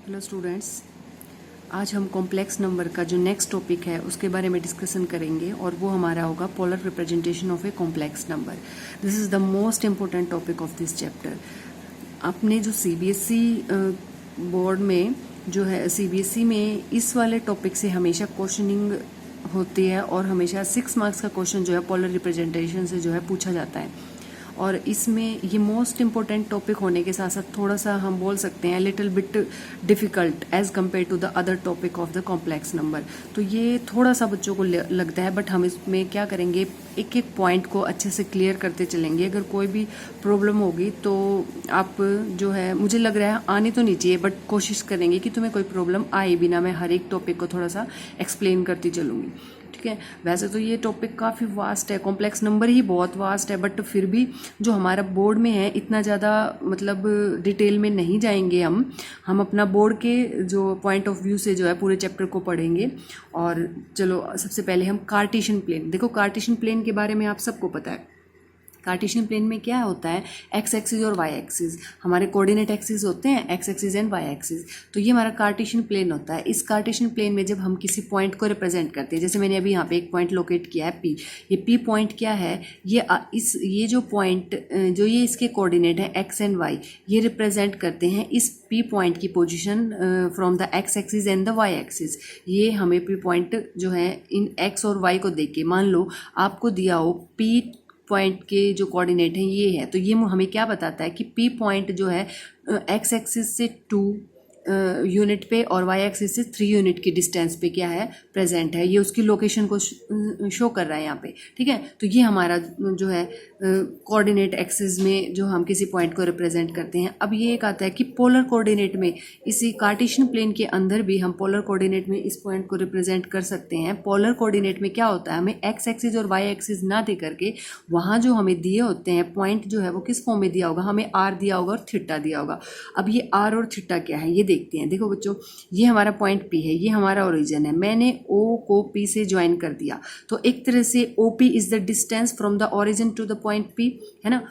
Hello students, आज हम complex number का जो नेक्स्ट टॉपिक है उसके बारे में डिस्कशन करेंगे और वो हमारा होगा polar representation of a complex number. This is the most important topic of this chapter. आपने जो सीबीएसई बोर्ड में जो है सीबीएसई में इस वाले टॉपिक से हमेशा क्वेश्चनिंग होती है और हमेशा 6 मार्क्स का क्वेश्चन जो है पोलर रिप्रेजेंटेशन से जो है पूछा जाता है। और इसमें ये मोस्ट इम्पोर्टेंट टॉपिक होने के साथ साथ थोड़ा सा हम बोल सकते हैं little bit difficult as compare to the other topic of the complex number. तो ये थोड़ा सा बच्चों को लगता है, बट हम इसमें क्या करेंगे, एक एक पॉइंट को अच्छे से क्लियर करते चलेंगे। अगर कोई भी प्रॉब्लम होगी तो आप जो है, मुझे लग रहा है आनी तो नहीं चाहिए, बट कोशिश करेंगे कि तुम्हें कोई प्रॉब्लम आए बिना मैं हर एक टॉपिक को थोड़ा सा एक्सप्लेन करती चलूँगी। ठीक है, वैसे तो ये टॉपिक काफ़ी वास्ट है, कॉम्प्लेक्स नंबर ही बहुत वास्ट है, बट फिर भी जो हमारा बोर्ड में है इतना ज़्यादा मतलब डिटेल में नहीं जाएंगे हम अपना बोर्ड के जो पॉइंट ऑफ व्यू से जो है पूरे चैप्टर को पढ़ेंगे। और चलो सबसे पहले हम कार्टेशियन प्लेन देखो। कार्टेशियन प्लेन के बारे में आप सबको पता है। कार्टेशियन प्लेन में क्या होता है, एक्स एक्सिस और वाई एक्सिस, हमारे कोऑर्डिनेट एक्सिस होते हैं X axis and Y axis. तो ये हमारा कार्टेशियन प्लेन होता है। इस कार्टेशियन प्लेन में जब हम किसी पॉइंट को रिप्रेजेंट करते हैं, जैसे मैंने अभी यहाँ पे एक पॉइंट लोकेट किया है पी, ये पी पॉइंट क्या है, ये जो पॉइंट जो ये इसके कोऑर्डिनेट है एक्स एंड वाई, ये रिप्रेजेंट करते हैं इस पी पॉइंट की position from the X axis and the Y axis. ये हमें पी पॉइंट जो है इन एक्स और वाई को देख के, मान लो आपको दिया हो पी पॉइंट के जो कोऑर्डिनेट हैं ये है, तो ये हमें क्या बताता है कि पी पॉइंट जो है एक्स एक्सिस से 2 यूनिट पे और वाई एक्सिस से 3 यूनिट की डिस्टेंस पे क्या है, प्रेजेंट है। ये उसकी लोकेशन को शो कर रहा है यहाँ पे। ठीक है, तो ये हमारा जो है कोऑर्डिनेट एक्सिस में जो हम किसी पॉइंट को रिप्रेजेंट करते हैं। अब ये एक आता है कि पोलर कोऑर्डिनेट में, इसी कार्टेशियन प्लेन के अंदर भी हम पोलर कोऑर्डिनेट में इस पॉइंट को रिप्रेजेंट कर सकते हैं। पोलर कोऑर्डिनेट में क्या होता है, हमें एक्स एक्सिस और वाई एक्सिस ना दे करके वहाँ जो हमें दिए होते हैं पॉइंट जो है वो किस फॉर्म में दिया होगा, हमें आर दिया होगा और थीटा दिया होगा। अब ये आर और थीटा क्या है ये देखते हैं। देखो बच्चों, ये हमारा पॉइंट पी है, ये हमारा ओरिजिन है, मैंने ओ को पी से ज्वाइन कर दिया, तो एक तरह से O P is the distance from the origin to the point P, है ना।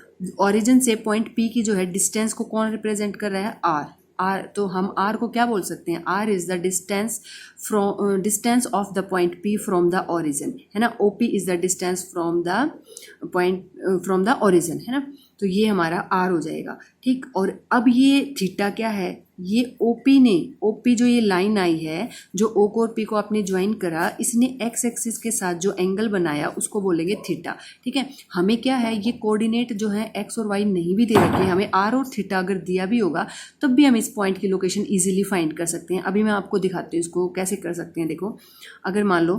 ओरिजिन से पॉइंट पी की जो है डिस्टेंस को कौन रिप्रेजेंट कर रहा है, आर। तो हम आर को क्या बोल सकते हैं, R is the distance of the point P from the origin, है ना। O P is the distance from the point from the origin, है ना। तो ये हमारा आर हो जाएगा। ठीक, और अब ये थीटा क्या है, ये ओपी ने, ओपी जो ये लाइन आई है, जो ओ को और पी को आपने ज्वाइन करा, इसने एक्स एक्सिस के साथ जो एंगल बनाया उसको बोलेंगे थीटा। ठीक है, हमें क्या है, ये कोऑर्डिनेट जो है एक्स और वाई नहीं भी दे रखे, हमें आर और थीटा अगर दिया भी होगा तब भी हम इस पॉइंट की लोकेशन इजीली फाइंड कर सकते हैं। अभी मैं आपको दिखाती हूँ इसको कैसे कर सकते हैं। देखो, अगर मान लो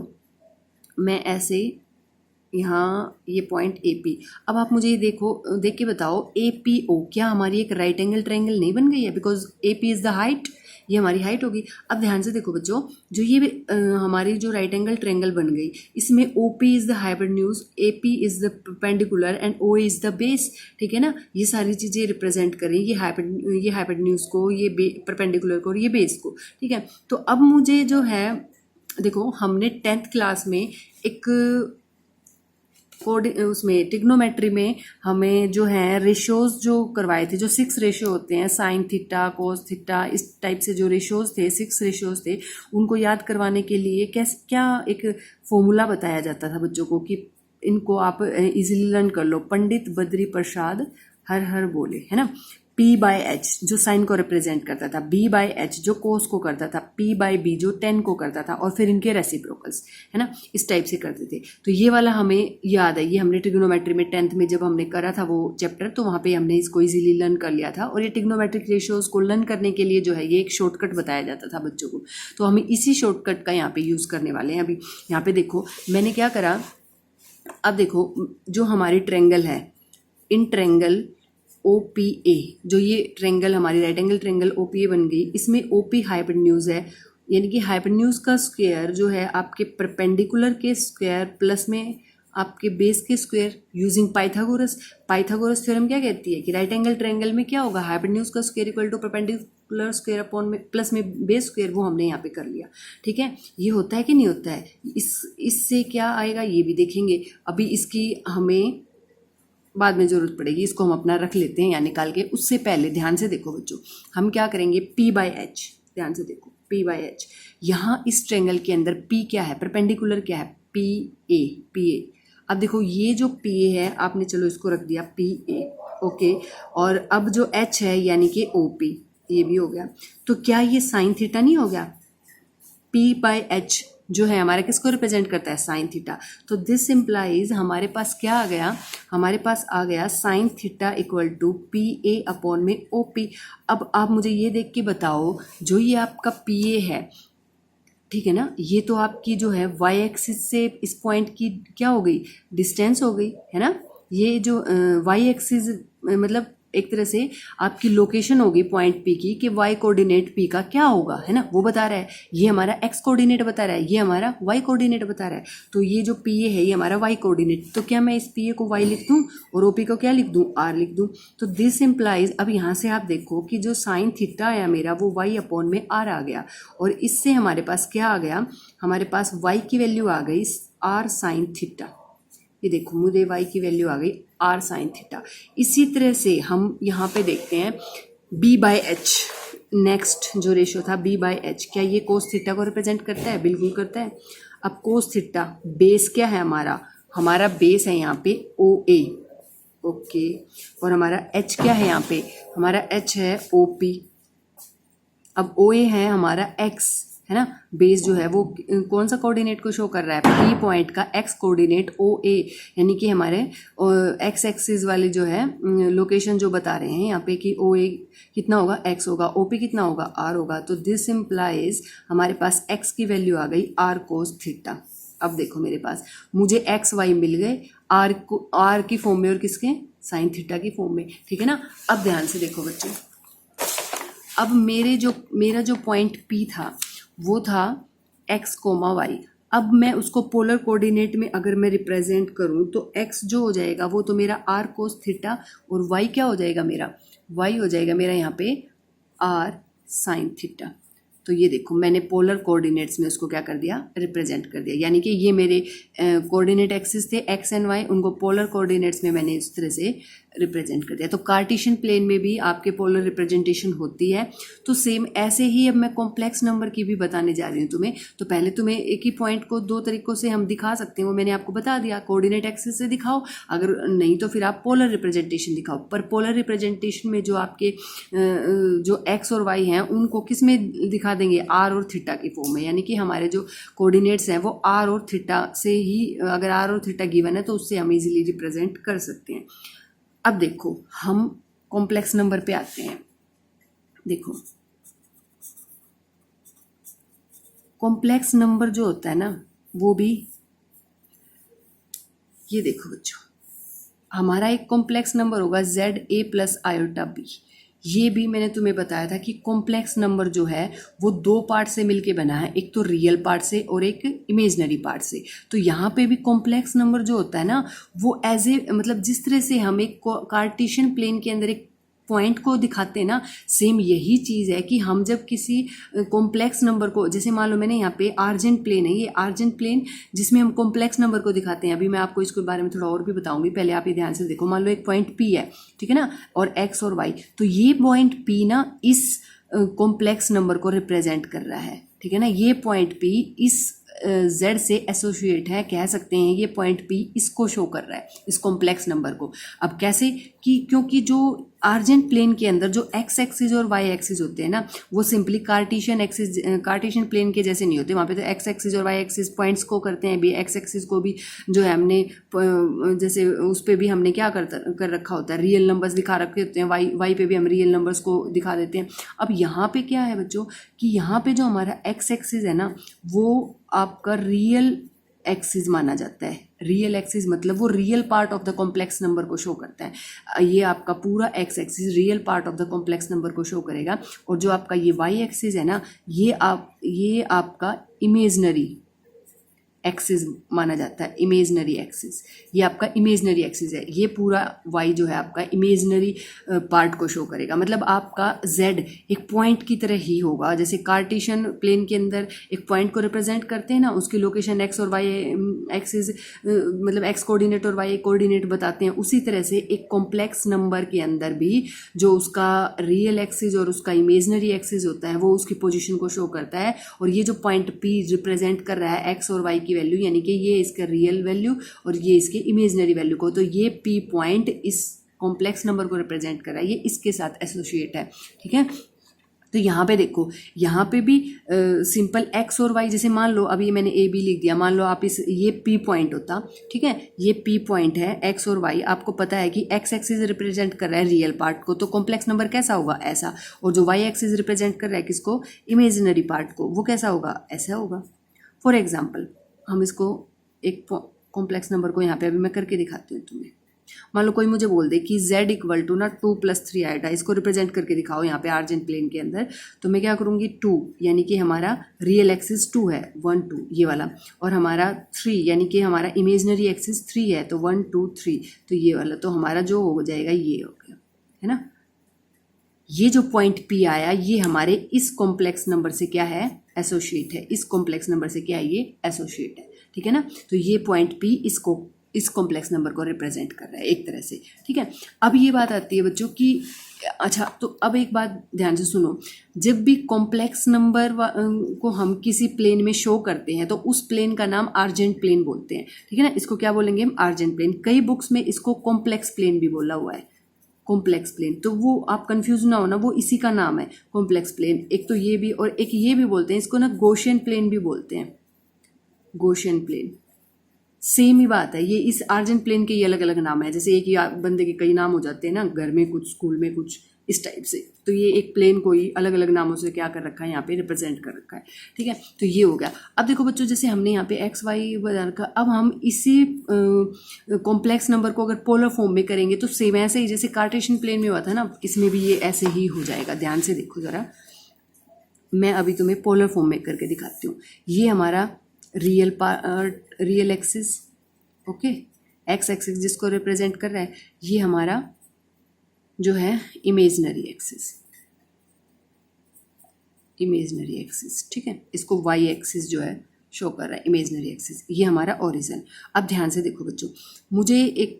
मैं ऐसे यहाँ ये पॉइंट ए पी, अब आप मुझे ये देख के बताओ, ए पी ओ क्या हमारी एक राइट एंगल ट्रायंगल नहीं बन गई है, because A P is the height, ये हमारी हाइट होगी। अब ध्यान से देखो बच्चों, जो ये हमारी जो राइट एंगल ट्रायंगल बन गई, इसमें O P is the hypotenuse, A P is the perpendicular and O is the base. ठीक है ना, ये सारी चीज़ें रिप्रेजेंट करें, ये हाइपोटेन्यूज को, ये परपेंडिकुलर को और ये बेस को। ठीक है, तो अब मुझे जो है, देखो हमने 10th क्लास में एक उसमें ट्रिग्नोमेट्री में हमें जो है रेशियोज जो करवाए थे, जो 6 रेशियो होते हैं, साइन थीटा, कोस थीटा, इस टाइप से जो रेशियोज थे, 6 रेशियोज थे, उनको याद करवाने के लिए क्या एक फॉर्मूला बताया जाता था बच्चों को कि इनको आप इजीली लर्न कर लो। पंडित बद्री प्रसाद हर हर बोले, है ना। P बाय एच जो साइन को रिप्रेजेंट करता था, B बाय एच जो कोस को करता था, P बाय B जो टेन को करता था, और फिर इनके रेसिप्रोकल्स, है ना, इस टाइप से करते थे। तो ये वाला हमें याद है, ये हमने ट्रिग्नोमेट्री में 10th में जब हमने करा था वो चैप्टर, तो वहाँ पे हमने इसको इजीली लर्न कर लिया था। और ये ट्रिग्नोमेट्रिक रेशियोज को लर्न करने के लिए जो है ये एक शॉर्टकट बताया जाता था बच्चों को, तो हम इसी शॉर्टकट का यहाँ पे यूज़ करने वाले हैं। अभी यहाँ पे देखो मैंने क्या करा, अब देखो जो हमारी ट्रायंगल है, इन ट्रायंगल ओ पी ए, जो ये ट्रायंगल हमारी right angle triangle O P A बन गई, इसमें ओ पी हाइपोटेन्यूज है, यानी कि हाइपोटेन्यूज का स्क्वायर जो है आपके परपेंडिकुलर के स्क्वायर प्लस में आपके बेस के स्क्वायर यूजिंग पाइथागोरस थ्योरम क्या कहती है कि राइट एंगल ट्रायंगल में क्या होगा, हाइपोटेन्यूज का square equal to perpendicular square upon में प्लस में बेस स्क्वायर, वो हमने यहाँ पे कर लिया। ठीक है, ये होता है कि नहीं होता है, इससे क्या आएगा ये भी देखेंगे। अभी इसकी हमें बाद में ज़रूरत पड़ेगी, इसको हम अपना रख लेते हैं यहाँ निकाल के। उससे पहले ध्यान से देखो बच्चों, हम क्या करेंगे, P बाय एच, ध्यान से देखो, P बाई एच। यहाँ इस ट्रेंगल के अंदर P क्या है, परपेंडिकुलर क्या है, PA। अब देखो ये जो PA है आपने चलो इसको रख दिया PA, ओके। और अब जो H है यानी कि OP, ये भी हो गया। तो क्या ये साइन थीटा नहीं हो गया? P बाई एच जो है हमारा किसको रिप्रेजेंट करता है, साइन थीटा। तो दिस इम्प्लाइज हमारे पास क्या आ गया, हमारे पास आ गया sine theta equal to PA upon में OP। अब आप मुझे ये देख के बताओ, जो ये आपका PA है, ठीक है ना, ये तो आपकी जो है y एक्सिस से इस पॉइंट की क्या हो गई, डिस्टेंस हो गई है ना। ये जो y एक्सिस मतलब एक तरह से आपकी लोकेशन होगी पॉइंट P की, कि y कोऑर्डिनेट P का क्या होगा, है ना, वो बता रहा है। ये हमारा x कोऑर्डिनेट बता रहा है, ये हमारा y कोऑर्डिनेट बता रहा है। तो ये जो PA है ये हमारा y कोऑर्डिनेट। तो क्या मैं इस PA को y लिख दूं और OP को क्या लिख दूं, r लिख दूं। तो दिस इम्प्लाइज, अब यहाँ से आप देखो कि जो साइन थीटा है मेरा वो y अपॉन में r आ गया, और इससे हमारे पास क्या आ गया, हमारे पास y की वैल्यू आ गई r साइन थीटा। ये देखो मुझे y की वैल्यू आ गई r साइन थीटा। इसी तरह से हम यहाँ पे देखते हैं b बाई एच, नेक्स्ट जो रेशियो था b बाई एच, क्या ये कोस थीटा को रिप्रेजेंट करता है, बिल्कुल करता है। अब कोस थीटा बेस क्या है हमारा, हमारा बेस है यहाँ पे OA, ओके। और हमारा h क्या है यहाँ पे, हमारा h है OP। अब OA है हमारा x, है ना, बेस जो है वो कौन सा कोऑर्डिनेट को शो कर रहा है, P पॉइंट का x कोऑर्डिनेट OA, यानी कि हमारे x एक्सिस वाली जो है लोकेशन जो बता रहे हैं यहाँ पे कि OA कितना होगा, x होगा, OP कितना होगा, r होगा। तो दिस इम्प्लाइज हमारे पास x की वैल्यू आ गई r कोस थीटा। अब देखो मेरे पास मुझे x y मिल गए, r की फॉर्म में और किसके, साइन थीटा की फॉर्म में, ठीक है ना। अब ध्यान से देखो बच्चों, अब मेरा जो पॉइंट P था वो था x, y। अब मैं उसको पोलर कोऑर्डिनेट में अगर मैं रिप्रेजेंट करूं तो x जो हो जाएगा वो तो मेरा r कोस थीटा, और y क्या हो जाएगा मेरा, y हो जाएगा मेरा यहाँ पे r साइन थीटा। तो ये देखो मैंने पोलर कोऑर्डिनेट्स में उसको क्या कर दिया, रिप्रेजेंट कर दिया, यानी कि ये मेरे कोऑर्डिनेट एक्सिस थे x एंड y, उनको पोलर कोऑर्डिनेट्स में मैंने इस तरह से रिप्रेजेंट कर दिया। तो कार्टेशियन प्लेन में भी आपके पोलर रिप्रेजेंटेशन होती है। तो सेम ऐसे ही अब मैं कॉम्प्लेक्स नंबर की भी बताने जा रही हूँ तुम्हें। तो पहले तुम्हें एक ही पॉइंट को दो तरीकों से हम दिखा सकते हैं, वो मैंने आपको बता दिया, कोऑर्डिनेट एक्सिस से दिखाओ, अगर नहीं तो फिर आप पोलर रिप्रेजेंटेशन दिखाओ। पर पोलर रिप्रेजेंटेशन में जो आपके जो x और y हैं उनको किस में दिखा देंगे, r और थीटा की फॉर्म में, यानी कि हमारे जो कोऑर्डिनेट्स हैं वो r और थीटा से ही, अगर r और थीटा गिवन है तो उससे हम इजीली रिप्रेजेंट कर सकते हैं। अब देखो हम कॉम्प्लेक्स नंबर पे आते हैं। देखो कॉम्प्लेक्स नंबर जो होता है ना वो भी, ये देखो बच्चों, हमारा एक कॉम्प्लेक्स नंबर होगा ZA प्लस आयोटा B। ये भी मैंने तुम्हें बताया था कि कॉम्प्लेक्स नंबर जो है वो दो पार्ट से मिलके बना है, एक तो रियल पार्ट से और एक इमेजिनरी पार्ट से। तो यहाँ पे भी कॉम्प्लेक्स नंबर जो होता है ना वो एज ए, मतलब जिस तरह से हम एक कार्टेशियन प्लेन के अंदर एक पॉइंट को दिखाते हैं ना, सेम यही चीज़ है कि हम जब किसी कॉम्प्लेक्स नंबर को, जैसे मान लो मैंने यहाँ पे आर्जेंट प्लेन है, ये आर्जेंट प्लेन जिसमें हम कॉम्प्लेक्स नंबर को दिखाते हैं। अभी मैं आपको इसके बारे में थोड़ा और भी बताऊंगी, पहले आप ये ध्यान से देखो। मान लो एक पॉइंट P है, ठीक है ना, और x और y, तो ये पॉइंट P ना इस कॉम्प्लेक्स नंबर को रिप्रेजेंट कर रहा है, ठीक है ना। ये पॉइंट P इस Z से एसोसिएट है, कह सकते हैं ये पॉइंट P इसको शो कर रहा है, इस कॉम्प्लेक्स नंबर को। अब कैसे कि क्योंकि जो आर्जेंट प्लेन के अंदर जो x एक्सिस और y एक्सिस होते हैं ना वो सिंपली कार्टेशियन प्लेन के जैसे नहीं होते। वहाँ पे तो x एक्सिस और y एक्सिस पॉइंट्स को करते हैं भी, x एक्सिस को भी जो है हमने जैसे उस पर भी हमने क्या कर रखा होता है, रियल नंबर्स दिखा रखे होते हैं, y पे भी हम रियल नंबर्स को दिखा देते हैं। अब यहाँ पे क्या है बच्चों कि यहाँ पे जो हमारा x एक्सिस है ना वो आपका रियल एक्सिस माना जाता है। रियल एक्सिस मतलब वो real part of the complex number को शो करता है। ये आपका पूरा x axis real part of the complex number को शो करेगा, और जो आपका ये वाई एक्सिस है ना ये आपका इमेजनरी एक्सिस माना जाता है, इमेजनरी एक्सिस। ये आपका इमेजनरी एक्सिस है, ये पूरा y जो है आपका इमेजनरी पार्ट को शो करेगा। मतलब आपका z एक पॉइंट की तरह ही होगा, जैसे कार्टेशियन प्लेन के अंदर एक पॉइंट को रिप्रेजेंट करते हैं ना, उसकी लोकेशन x और y एक्सिस मतलब x कोऑर्डिनेट और y कोऑर्डिनेट बताते हैं, उसी तरह से एक कॉम्प्लेक्स नंबर के अंदर भी जो उसका रियल एक्सिस और उसका इमेजनरी एक्सिस होता है वो उसकी पोजीशन को शो करता है। और ये जो पॉइंट p रिप्रेजेंट कर रहा है x और y की वैल्यू, यानी कि ये इसका रियल वैल्यू और ये इसके इमेजनरी वैल्यू को, तो ये p पॉइंट इस कॉम्प्लेक्स नंबर को रिप्रेजेंट कर रहा है, ये इसके साथ एसोसिएट है। ठीक है, तो यहाँ पे देखो, यहाँ पे भी सिंपल x और y, जैसे मान लो अभी मैंने a b लिख दिया, मान लो आप इस ये p पॉइंट होता, ठीक है, ये p पॉइंट है x और y, आपको पता है कि x एक्सिस रिप्रेजेंट कर रहा है रियल पार्ट को, तो कॉम्प्लेक्स नंबर कैसा होगा, ऐसा। और जो y एक्सिस रिप्रेजेंट कर रहा है किसको, इमेजिनरी पार्ट को, वो कैसा होगा, ऐसा होगा। फॉर एग्जाम्पल हम इसको एक कॉम्प्लेक्स नंबर को यहाँ पे अभी मैं करके दिखाती हूँ तुम्हें। मान लो कोई मुझे बोल दे कि z इक्वल टू ना 2 + 3 आएगा, इसको रिप्रेजेंट करके दिखाओ यहाँ पे आर्जेंट प्लेन के अंदर, तो मैं क्या करूँगी 2, यानी कि हमारा रियल एक्सिस 2 है, 1 2 ये वाला, और हमारा 3 यानी कि हमारा इमेजनरी एक्सिस 3 है, तो 1 2 3 तो ये वाला, तो हमारा जो हो जाएगा ये हो गया, है ना। ये जो पॉइंट P आया ये हमारे इस कॉम्प्लेक्स नंबर से क्या है, एसोसिएट है, इस कॉम्प्लेक्स नंबर से क्या है, ये एसोसिएट है। ठीक है ना, तो ये पॉइंट P इसको इस कॉम्प्लेक्स नंबर को रिप्रेजेंट कर रहा है एक तरह से। ठीक है, अब ये बात आती है बच्चों की, अच्छा तो अब एक बात ध्यान से सुनो, जब भी कॉम्प्लेक्स नंबर को हम किसी प्लेन में शो करते हैं तो उस प्लेन का नाम आर्जेंट प्लेन बोलते हैं। ठीक है ना, इसको क्या बोलेंगे हम, आर्जेंट प्लेन। कई बुक्स में इसको कॉम्प्लेक्स प्लेन भी बोला हुआ है, कॉम्प्लेक्स प्लेन, तो वो आप कंफ्यूज ना होना, वो इसी का नाम है कॉम्प्लेक्स प्लेन। एक तो ये भी, और एक ये भी बोलते हैं इसको ना, गॉसियन प्लेन भी बोलते हैं, गॉसियन प्लेन, सेम ही बात है। ये इस आर्जेंट प्लेन के ये अलग अलग नाम है, जैसे एक ही बंदे के कई नाम हो जाते हैं ना, घर में कुछ, स्कूल में कुछ, इस टाइप से, तो ये एक प्लेन को ही अलग अलग नामों से क्या कर रखा है, यहाँ पे रिप्रेजेंट कर रखा है। ठीक है, तो ये हो गया। अब देखो बच्चों, जैसे हमने यहाँ पे एक्स वाई बता रखा, अब हम इसी कॉम्प्लेक्स नंबर को अगर पोलर फॉर्म में करेंगे तो सेम ऐसे ही जैसे कार्टेशियन प्लेन में हुआ था ना, इसमें भी ये ऐसे ही हो जाएगा। ध्यान से देखो जरा, मैं अभी तुम्हें पोलर फॉर्म में करके दिखाती हूँ। ये हमारा real axis, okay, x axis जिसको रिप्रेजेंट कर रहा है, ये हमारा जो है इमेजनरी एक्सिस, इमेजनरी एक्सिस। ठीक है, इसको वाई एक्सिस जो है शो कर रहा है, इमेजनरी एक्सिस, ये हमारा ओरिजिन। अब ध्यान से देखो बच्चों, मुझे एक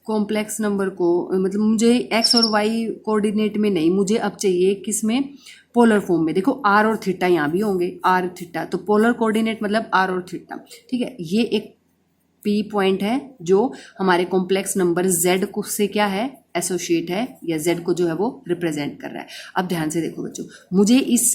कॉम्प्लेक्स नंबर को, मतलब मुझे एक्स और वाई कोऑर्डिनेट में नहीं, मुझे अब चाहिए किस में, पोलर फॉर्म में। देखो आर और थीटा यहाँ भी होंगे, आर थीटा, तो पोलर कोऑर्डिनेट मतलब आर और थीटा। ठीक है, ये एक पी पॉइंट है जो हमारे कॉम्प्लेक्स नंबर z को से क्या है, एसोसिएट है, या z को जो है वो रिप्रेजेंट कर रहा है। अब ध्यान से देखो बच्चों, मुझे इस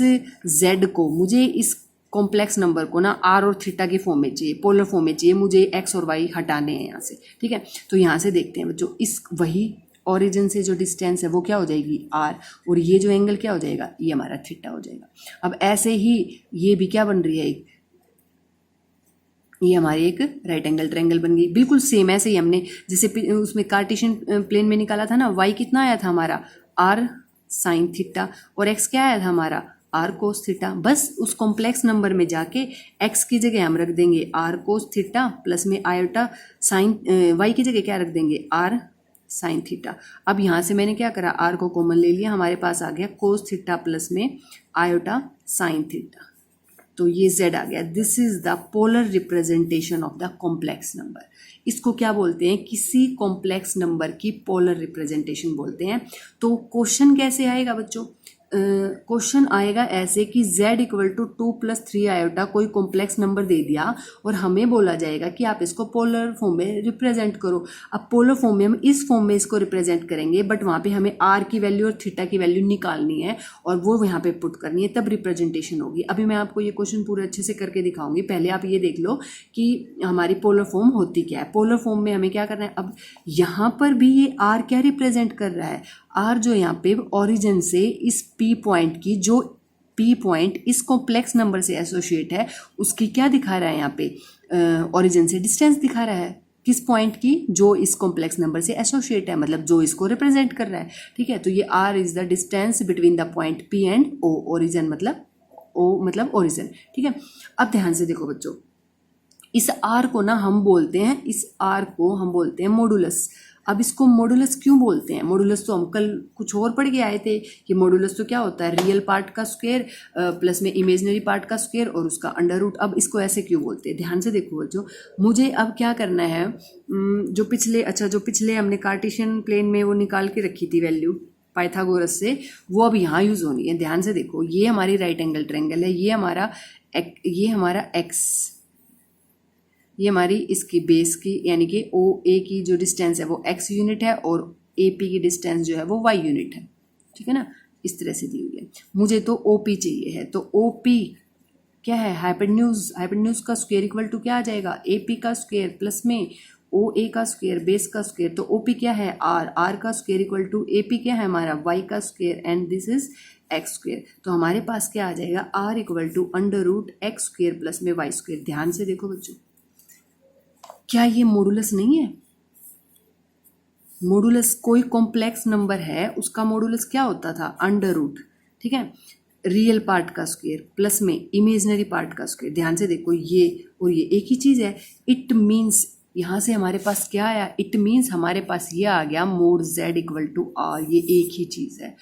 z को, मुझे इस कॉम्प्लेक्स नंबर को ना r और थीटा के फॉर्म में चाहिए, पोलर फॉर्म में चाहिए, मुझे x और y हटाने हैं यहाँ से। ठीक है, तो यहाँ से देखते हैं बच्चों, इस वही ओरिजिन से जो डिस्टेंस है वो क्या हो जाएगी, r, और ये जो एंगल क्या हो जाएगा, ये हमारा थीटा हो जाएगा। अब ऐसे ही ये भी क्या बन रही है, एक ये हमारी एक राइट एंगल ट्रायंगल बन गई, बिल्कुल सेम ऐसे ही हमने जैसे उसमें कार्टेशियन प्लेन में निकाला था ना, y कितना आया था हमारा, r साइन थीटा, और x क्या आया था हमारा, r कोस थीटा। बस उस कॉम्प्लेक्स नंबर में जाके x की जगह हम रख देंगे r कोस थीटा प्लस में आयोटा साइन, y की जगह क्या रख देंगे, r साइन थीटा। अब यहाँ से मैंने क्या करा, r को कॉमन ले लिया, हमारे पास आ गया कोस थीटा प्लस में आयोटा साइन थीटा, तो ये z आ गया। This is the polar representation of the complex number. इसको क्या बोलते हैं, किसी कॉम्प्लेक्स नंबर की पोलर रिप्रेजेंटेशन बोलते हैं। तो क्वेश्चन कैसे आएगा बच्चों, क्वेश्चन आएगा ऐसे कि z इक्वल टू 2 + 3 आयोटा कोई कॉम्प्लेक्स नंबर दे दिया और हमें बोला जाएगा कि आप इसको पोलर फॉर्म में रिप्रेजेंट करो। अब पोलर फॉर्म में हम इस फॉर्म में इसको रिप्रेजेंट करेंगे, बट वहाँ पे हमें r की वैल्यू और थीटा की वैल्यू निकालनी है और वो यहाँ पे पुट करनी है, तब रिप्रेजेंटेशन होगी। अभी मैं आपको ये क्वेश्चन पूरे अच्छे से करके दिखाऊंगी, पहले आप ये देख लो कि हमारी पोलर फॉर्म होती क्या है। पोलर फॉर्म में हमें क्या करना है, अब यहाँ पर भी ये r क्या रिप्रेजेंट कर रहा है, r जो यहाँ पे ओरिजिन से इस p पॉइंट की, जो p पॉइंट इस कॉम्प्लेक्स नंबर से एसोसिएट है, उसकी क्या दिखा रहा है यहाँ पे, ओरिजिन से डिस्टेंस दिखा रहा है, किस पॉइंट की, जो इस कॉम्प्लेक्स नंबर से एसोसिएट है, मतलब जो इसको रिप्रेजेंट कर रहा है। ठीक है, तो ये r is the distance between the point p and o, origin मतलब o मतलब ओरिजिन। ठीक है, अब ध्यान से देखो बच्चों, इस आर को ना हम बोलते हैं, इस आर को हम बोलते हैं मॉडुलस। अब इसको मॉडुलस क्यों बोलते हैं? मॉडुलस तो हम कल कुछ और पढ़ के आए थे कि मॉडुलस तो क्या होता है, रियल पार्ट का स्क्वायर प्लस में इमेजिनरी पार्ट का स्क्वायर और उसका अंडर रूट। अब इसको ऐसे क्यों बोलते हैं, ध्यान से देखो बच्चों। मुझे अब क्या करना है, जो पिछले हमने कार्टेशियन प्लेन में वो निकाल के रखी थी वैल्यू पाइथागोरस से, वो अब यहाँ यूज होनी है। ध्यान से देखो, ये हमारी राइट एंगल ट्रायंगल है, ये हमारा एक्स, ये हमारी इसकी बेस की यानी कि ओ ए की जो डिस्टेंस है वो x यूनिट है और ए पी की डिस्टेंस जो है वो y यूनिट है। ठीक है ना, इस तरह से दी हुई है। मुझे तो ओ पी चाहिए है, तो ओ पी क्या है, हाइपोटेन्यूज का स्क्वायर इक्वल टू क्या आ जाएगा, ए पी का स्क्वायर प्लस में ओ ए का स्क्वायर बेस का स्क्वायर। तो ओ पी क्या है, आर का square equal to A P क्या है हमारा y का square and this is X square. तो हमारे पास क्या आ जाएगा, R equal to under root X square plus में वाई स्क्वायर। ध्यान से देखो बच्चों, क्या ये मॉडुलस नहीं है? मॉडुलस कोई कॉम्प्लेक्स नंबर है, उसका मॉडुलस क्या होता था, अंडर रूट। ठीक है, रियल पार्ट का स्क्वायर प्लस में इमेजिनरी पार्ट का स्क्वायर। ध्यान से देखो, ये और ये एक ही चीज है। इट मीन्स यहां से हमारे पास क्या आया, इट मीन्स हमारे पास ये आ गया mod z equal to R. ये एक ही चीज है,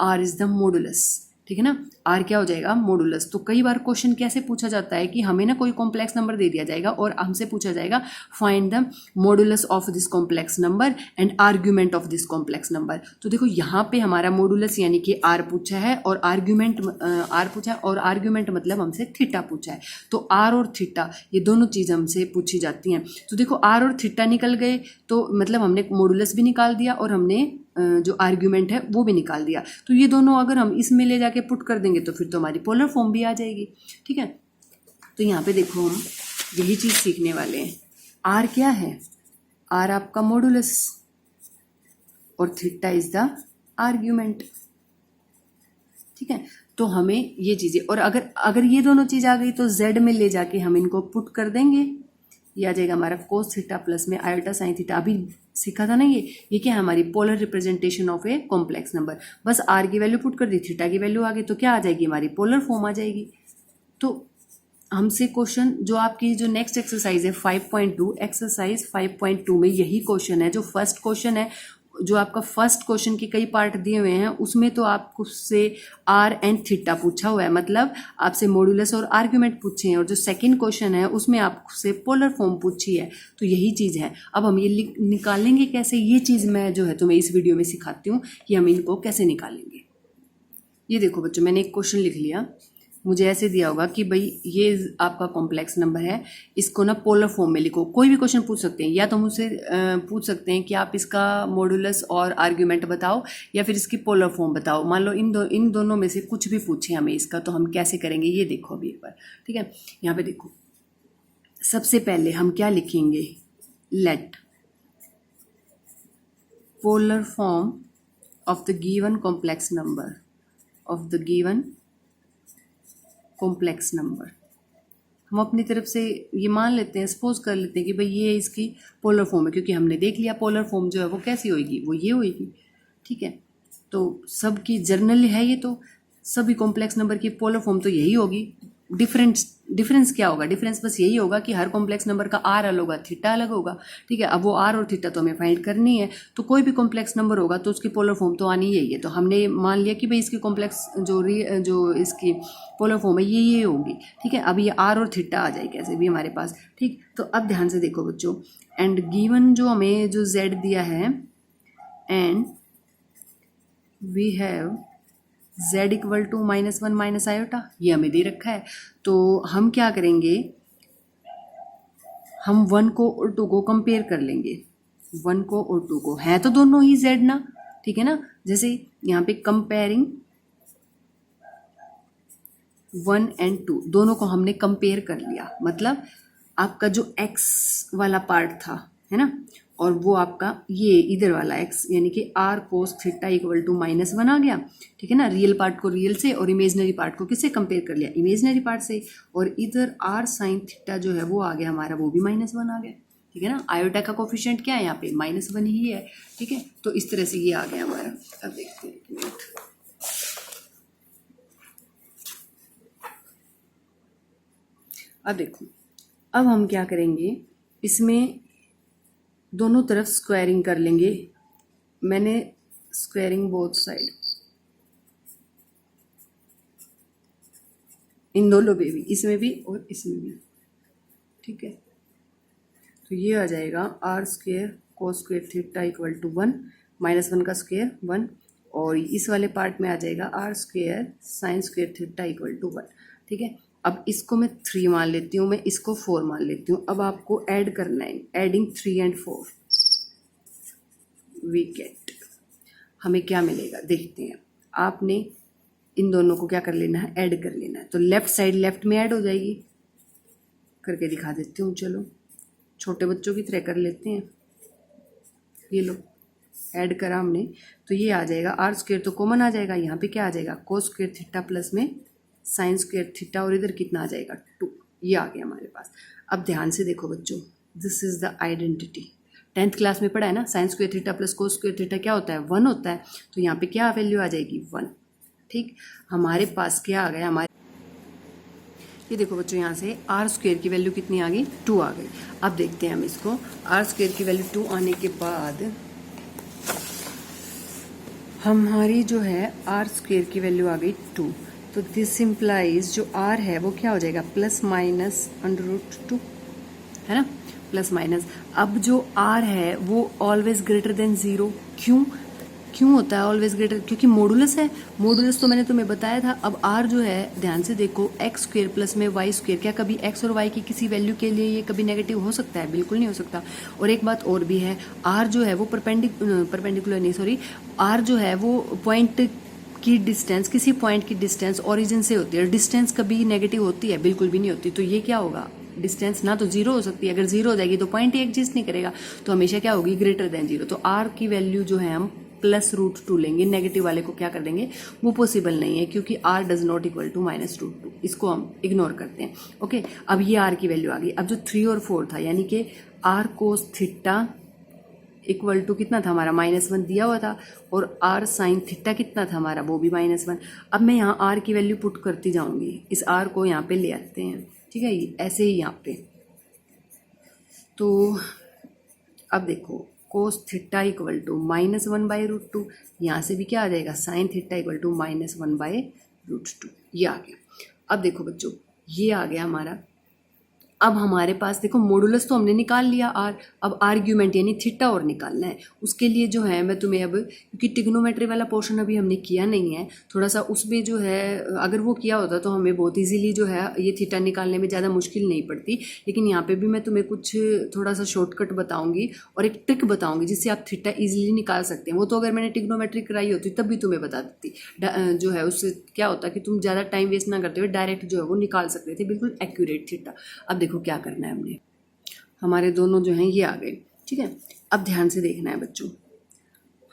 आर इज द मॉडुलस। ठीक है ना, आर क्या हो जाएगा, मॉडुलस। तो कई बार क्वेश्चन कैसे पूछा जाता है कि हमें ना कोई कॉम्प्लेक्स नंबर दे दिया जाएगा और हमसे पूछा जाएगा find the modulus of this complex number and argument of this complex number. तो देखो यहाँ पे हमारा मॉडुलस यानी कि आर पूछा है और आर्ग्यूमेंट आर पूछा है और आर्ग्यूमेंट मतलब हमसे थीटा पूछा है। तो आर और थीटा ये दोनों चीज़ हमसे पूछी जाती हैं। तो देखो आर और थीटा निकल गए तो मतलब हमने मॉडुलस भी निकाल दिया और हमने जो आर्ग्यूमेंट है वो भी निकाल दिया। तो ये दोनों अगर हम इसमें ले जाके पुट कर देंगे तो फिर तो हमारी पोलर फॉर्म भी आ जाएगी। ठीक है, तो यहाँ पे देखो हम यही चीज़ सीखने वाले हैं। आर क्या है, आर आपका मॉडुलस और थीटा इज द आर्ग्यूमेंट। ठीक है, तो हमें ये चीज़ें, और अगर ये दोनों चीज़ आ गई तो जेड में ले जाके हम इनको पुट कर देंगे। ये आ जाएगा हमारा कोस थीटा प्लस में आयोटा साइन थीटा। अभी सीखा था ना ये क्या है, हमारी polar representation of a complex number. बस आर की वैल्यू पुट कर दी, थीटा की वैल्यू आ गई तो क्या आ जाएगी, हमारी पोलर फॉर्म आ जाएगी। तो हमसे क्वेश्चन जो आपकी जो नेक्स्ट एक्सरसाइज है 5.2, एक्सरसाइज 5.2 में यही क्वेश्चन है। जो फर्स्ट क्वेश्चन है, जो आपका फर्स्ट क्वेश्चन के कई पार्ट दिए हुए हैं उसमें तो आपसे आर एंड थीटा पूछा हुआ है, मतलब आपसे मॉडुलस और आर्ग्यूमेंट पूछे हैं। और जो सेकंड क्वेश्चन है उसमें आपसे पोलर फॉर्म पूछी है। तो यही चीज़ है। अब हम ये निकालेंगे कैसे, ये चीज़ मैं जो है तुम्हें इस वीडियो में सिखाती हूँ कि हम इनको कैसे निकालेंगे। ये देखो बच्चों, मैंने एक क्वेश्चन लिख लिया। मुझे ऐसे दिया होगा कि भाई ये आपका कॉम्प्लेक्स नंबर है, इसको ना पोलर फॉर्म में लिखो। कोई भी क्वेश्चन पूछ सकते हैं, या तो मुझसे पूछ सकते हैं कि आप इसका मॉडुलस और आर्ग्यूमेंट बताओ या फिर इसकी पोलर फॉर्म बताओ। मान लो इन दोनों में से कुछ भी पूछे हमें इसका, तो हम कैसे करेंगे ये देखो अभी एक बार। ठीक है, यहाँ पे देखो, सबसे पहले हम क्या लिखेंगे, let polar form of the given complex number, of the given complex number. हम अपनी तरफ से ये मान लेते हैं, सपोज कर लेते हैं कि भाई ये इसकी पोलर फॉर्म है, क्योंकि हमने देख लिया पोलर फॉर्म जो है वो कैसी होगी, वो ये होगी। ठीक है, तो सबकी जर्नल है ये, तो सभी कॉम्प्लेक्स नंबर की पोलर फॉर्म तो यही होगी। डिफरेंस क्या होगा, डिफरेंस बस यही होगा कि हर कॉम्प्लेक्स नंबर का आर अलग होगा, थीटा अलग होगा। ठीक है, अब वो आर और थीटा तो हमें फाइंड करनी है। तो कोई भी कॉम्प्लेक्स नंबर होगा तो उसकी पोलर फॉर्म तो आनी यही है। तो हमने मान लिया कि भाई इसकी कॉम्प्लेक्स जो इसकी पोलर फॉर्म है ये होगी। ठीक है, अब ये आर और थीटा आ जाए कैसे भी हमारे पास। ठीक, तो अब ध्यान से देखो बच्चों, एंड गिवन जो हमें जो जेड दिया है, and we have z equal to -1 minus iota, ये हमें दे रखा है। तो हम क्या करेंगे, हम 1 को और 2 को कंपेयर कर लेंगे। 1 को और 2 को, है तो दोनों ही z ना। ठीक है ना, जैसे यहाँ पे कंपेयरिंग 1 एंड 2, दोनों को हमने कंपेयर कर लिया। मतलब आपका जो x वाला पार्ट था, है ना, और वो आपका ये इधर वाला x यानी कि r cos theta equal to -1 आ गया। ठीक है ना, रियल पार्ट को रियल से और इमेजनरी पार्ट को किससे कंपेयर कर लिया, इमेजनरी पार्ट से। और इधर r sin थीटा जो है वो आ गया हमारा, वो भी -1 आ गया। ठीक है ना, आयोटा का कोफिशिएंट क्या है यहाँ पे, -1 ही है। ठीक है, तो इस तरह से ये आ गया हमारा। अब देखते हैं, एक मिनट, अब देखो, अब हम क्या करेंगे, इसमें दोनों तरफ स्क्वायरिंग कर लेंगे। मैंने स्क्वायरिंग बोथ साइड, इन दोनों पे भी, इसमें भी और इसमें भी, ठीक है। तो ये आ जाएगा R square cos square theta equal to 1, -1 का स्क्वेयर 1, और इस वाले पार्ट में आ जाएगा R square sine square theta equal to 1, ठीक है। अब इसको मैं 3 मान लेती हूँ, मैं इसको 4 मान लेती हूँ। अब आपको ऐड करना है, एडिंग 3 and 4 वी गेट, हमें क्या मिलेगा देखते हैं। आपने इन दोनों को क्या कर लेना है, ऐड कर लेना है। तो लेफ्ट साइड लेफ्ट में ऐड हो जाएगी, करके दिखा देती हूँ। चलो छोटे बच्चों की तरह कर लेते हैं। ये लो ऐड करा हमने, तो ये आ जाएगा आर स्क्वेयर तो कॉमन आ जाएगा, यहाँ पे क्या आ जाएगा कोस स्क्वेयर थीटा प्लस में साइन स्क्वेयर थीटा, और इधर कितना आ जाएगा 2, ये आ गया हमारे पास। अब ध्यान से देखो बच्चों, this is the identity, 10th class में पढ़ा है ना, sign square theta plus cos square theta क्या होता है, 1 होता है। तो यहाँ पे क्या वैल्यू आ जाएगी 1, ठीक। हमारे पास क्या आ गया, हमारे ये देखो बच्चों, यहाँ से आर स्क्वेयर की वैल्यू कितनी आ गई, 2 आ गई। अब देखते हैं हम इसको, आर स्क्वेयर की वैल्यू 2 आने के बाद हमारी जो है आर स्क्वेयर की वैल्यू आ गई 2, तो दिस इम्प्लाइज जो आर है वो क्या हो जाएगा प्लस माइनस √2, है ना, प्लस माइनस। अब जो आर है वो ऑलवेज ग्रेटर देन 0, क्यों होता है ऑलवेज ग्रेटर, क्योंकि मॉडुलस है। मॉडुलस तो मैंने तुम्हें बताया था। अब आर जो है ध्यान से देखो, एक्स स्क्वेयर प्लस में वाई स्क्वेयर, क्या कभी एक्स और वाई की किसी वैल्यू के लिए ये कभी नेगेटिव हो सकता है, बिल्कुल नहीं हो सकता। और एक बात और भी है, आर जो है वो परपेंडिकुलर नहीं, सॉरी, आर जो है वो पॉइंट की डिस्टेंस, किसी पॉइंट की डिस्टेंस ओरिजिन से होती है। डिस्टेंस कभी नेगेटिव होती है, बिल्कुल भी नहीं होती। तो ये क्या होगा, डिस्टेंस ना तो 0 हो सकती है, अगर 0 हो जाएगी तो पॉइंट ही एग्जिस्ट नहीं करेगा, तो हमेशा क्या होगी, ग्रेटर देन 0। तो आर की वैल्यू जो है हम +√2 लेंगे, नेगेटिव वाले को क्या कर देंगे, वो पॉसिबल नहीं है, क्योंकि r does not equal to -√2, इसको हम इग्नोर करते हैं। ओके, अब ये r की वैल्यू आ गई। अब जो 3 और 4 था, यानी कि r cos theta equal to कितना था हमारा, -1 दिया हुआ था, और r साइन थीटा कितना था हमारा, वो भी -1। अब मैं यहाँ r की वैल्यू पुट करती जाऊंगी, इस r को यहाँ पे ले आते हैं, ठीक है, ऐसे ही यहाँ पे। तो अब देखो कोस थीटा इक्वल टू -1/√2, यहाँ से भी क्या आ जाएगा, साइन थीटा इक्वल टू -1/√2, ये आ गया। अब देखो बच्चों, ये आ गया हमारा। अब हमारे पास देखो मॉडुलस तो हमने निकाल लिया आर, अब आर्ग्यूमेंट यानी थीटा और निकालना है। उसके लिए जो है मैं तुम्हें अब, क्योंकि टिग्नोमेट्री वाला पोर्शन अभी हमने किया नहीं है, थोड़ा सा उसमें जो है अगर वो किया होता तो हमें बहुत इजीली जो है ये थीटा निकालने में ज़्यादा मुश्किल नहीं पड़ती। लेकिन यहाँ पे भी मैं तुम्हें कुछ थोड़ा सा शॉर्टकट बताऊँगी और एक ट्रिक बताऊँगी जिससे आप थीटा ईजिली निकाल सकते हैं। वो तो अगर मैंने टिग्नोमेट्री कराई होती तब भी तुम्हें बता देती, जो है उससे क्या होता कि तुम ज़्यादा टाइम वेस्ट ना करते हुए डायरेक्ट जो है वो निकाल सकते थे बिल्कुल एक्यूरेट थीटा। अब देखो क्या करना है, हमने हमारे दोनों जो हैं ये आ गए, ठीक है। अब ध्यान से देखना है बच्चों,